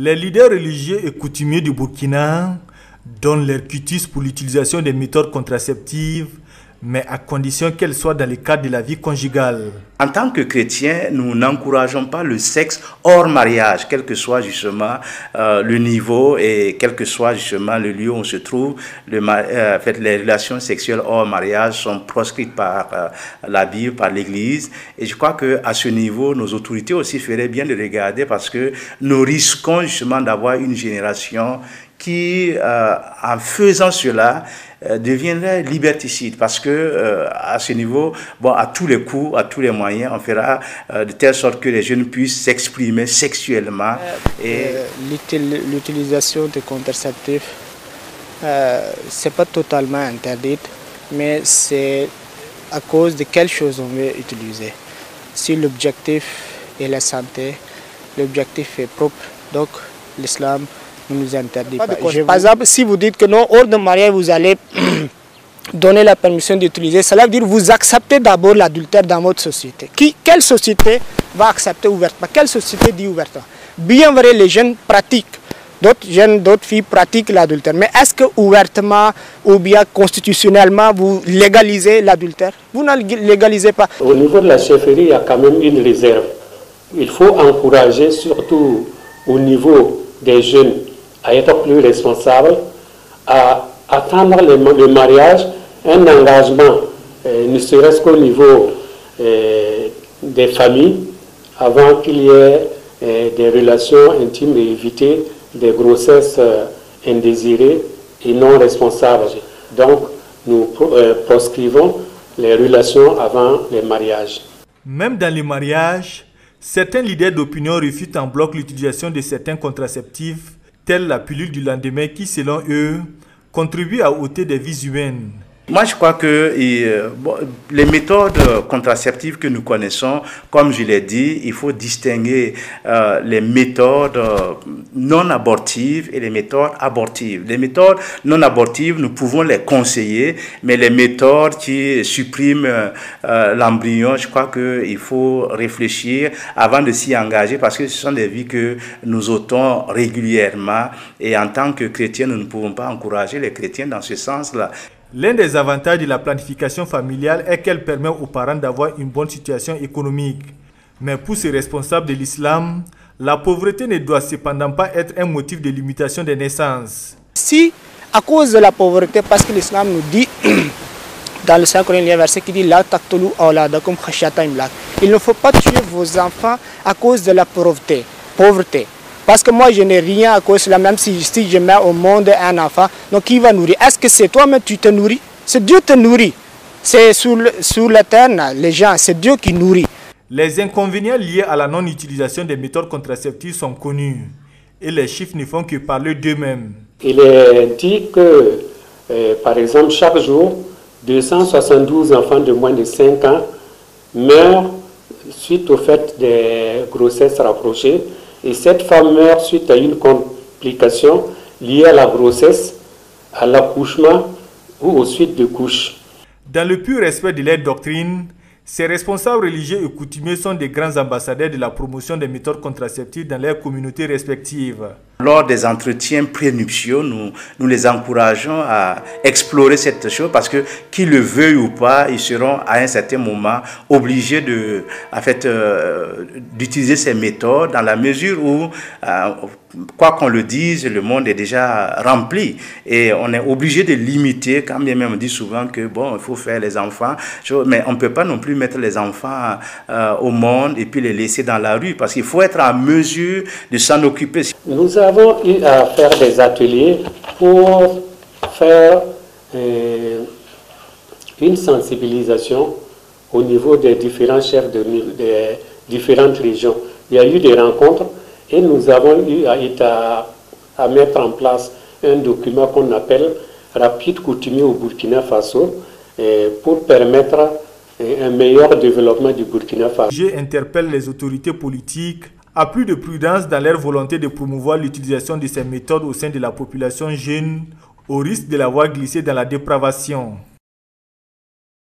Les leaders religieux et coutumiers du Burkina donnent leur quitus pour l'utilisation des méthodes contraceptives, mais à condition qu'elles soient dans le cadre de la vie conjugale. En tant que chrétiens, nous n'encourageons pas le sexe hors mariage, quel que soit justement le niveau et quel que soit justement le lieu où on se trouve. Les relations sexuelles hors mariage sont proscrites par la Bible, par l'Église. Et je crois qu'à ce niveau, nos autorités aussi feraient bien de regarder parce que nous risquons justement d'avoir une génération qui, en faisant cela, deviendrait liberticide parce que à ce niveau, bon, à tous les coups, à tous les moyens, on fera de telle sorte que les jeunes puissent s'exprimer sexuellement. L'utilisation des contraceptifs, c'est pas totalement interdite, mais c'est à cause de quelle chose on veut utiliser. Si l'objectif est la santé, l'objectif est propre, donc l'islam ne nous interdit pas. Par exemple, si vous dites que non, hors de mariage, vous allez donner la permission d'utiliser, cela veut dire que vous acceptez d'abord l'adultère dans votre société. Quelle société va accepter ouvertement? Quelle société dit ouvertement? Bien vrai, les jeunes pratiquent, d'autres filles pratiquent l'adultère, mais est-ce que ouvertement ou bien constitutionnellement vous légalisez l'adultère? Vous ne légalisez pas. Au niveau de la chefferie, il y a quand même une réserve. Il faut encourager, surtout au niveau des jeunes, à être plus responsables, à attendre le mariage, un engagement, ne serait-ce qu'au niveau des familles, avant qu'il y ait des relations intimes et éviter des grossesses indésirées et non responsables. Donc, nous proscrivons les relations avant les mariages. Même dans les mariages, certains leaders d'opinion réfutent en bloc l'utilisation de certains contraceptifs, telle la pilule du lendemain qui, selon eux, contribue à ôter des vies humaines. Moi, je crois que les méthodes contraceptives que nous connaissons, comme je l'ai dit, il faut distinguer les méthodes non abortives et les méthodes abortives. Les méthodes non abortives, nous pouvons les conseiller, mais les méthodes qui suppriment l'embryon, je crois qu'il faut réfléchir avant de s'y engager parce que ce sont des vies que nous ôtons régulièrement et en tant que chrétiens, nous ne pouvons pas encourager les chrétiens dans ce sens-là. L'un des avantages de la planification familiale est qu'elle permet aux parents d'avoir une bonne situation économique. Mais pour ces responsables de l'islam, la pauvreté ne doit cependant pas être un motif de limitation des naissances. Si, à cause de la pauvreté, parce que l'islam nous dit, dans le Saint-Coran, il y a un verset qui dit « La taqtulu awladakum khashyata imlaq » il ne faut pas tuer vos enfants à cause de la pauvreté. Parce que moi, je n'ai rien à cause de cela, même si je mets au monde un enfant. Donc, qui va nourrir? Est-ce que c'est toi-même tu te nourris? C'est Dieu qui te nourrit. C'est sur la terre, les gens, c'est Dieu qui nourrit. Les inconvénients liés à la non-utilisation des méthodes contraceptives sont connus. Et les chiffres ne font que parler d'eux-mêmes. Il est dit que, par exemple, chaque jour, 272 enfants de moins de 5 ans meurent suite au fait des grossesses rapprochées. Et cette femme meurt suite à une complication liée à la grossesse, à l'accouchement ou aux suites de couches. Dans le pur respect de leur doctrine, ces responsables religieux et coutumiers sont des grands ambassadeurs de la promotion des méthodes contraceptives dans leurs communautés respectives. Lors des entretiens prénuptiaux, nous les encourageons à explorer cette chose parce que, qu'ils le veuillent ou pas, ils seront à un certain moment obligés d'utiliser ces méthodes dans la mesure où, quoi qu'on le dise, le monde est déjà rempli et on est obligé de limiter, quand bien même on dit souvent que bon, il faut faire les enfants, mais on ne peut pas non plus mettre les enfants au monde et puis les laisser dans la rue parce qu'il faut être en mesure de s'en occuper. Nous avons eu à faire des ateliers pour faire une sensibilisation au niveau des différents chefs des différentes régions. Il y a eu des rencontres et nous avons eu à mettre en place un document qu'on appelle Rapide coutumier au Burkina Faso pour permettre un meilleur développement du Burkina Faso. Je interpelle les autorités politiques à plus de prudence dans leur volonté de promouvoir l'utilisation de ces méthodes au sein de la population jeune, au risque de la voir glisser dans la dépravation.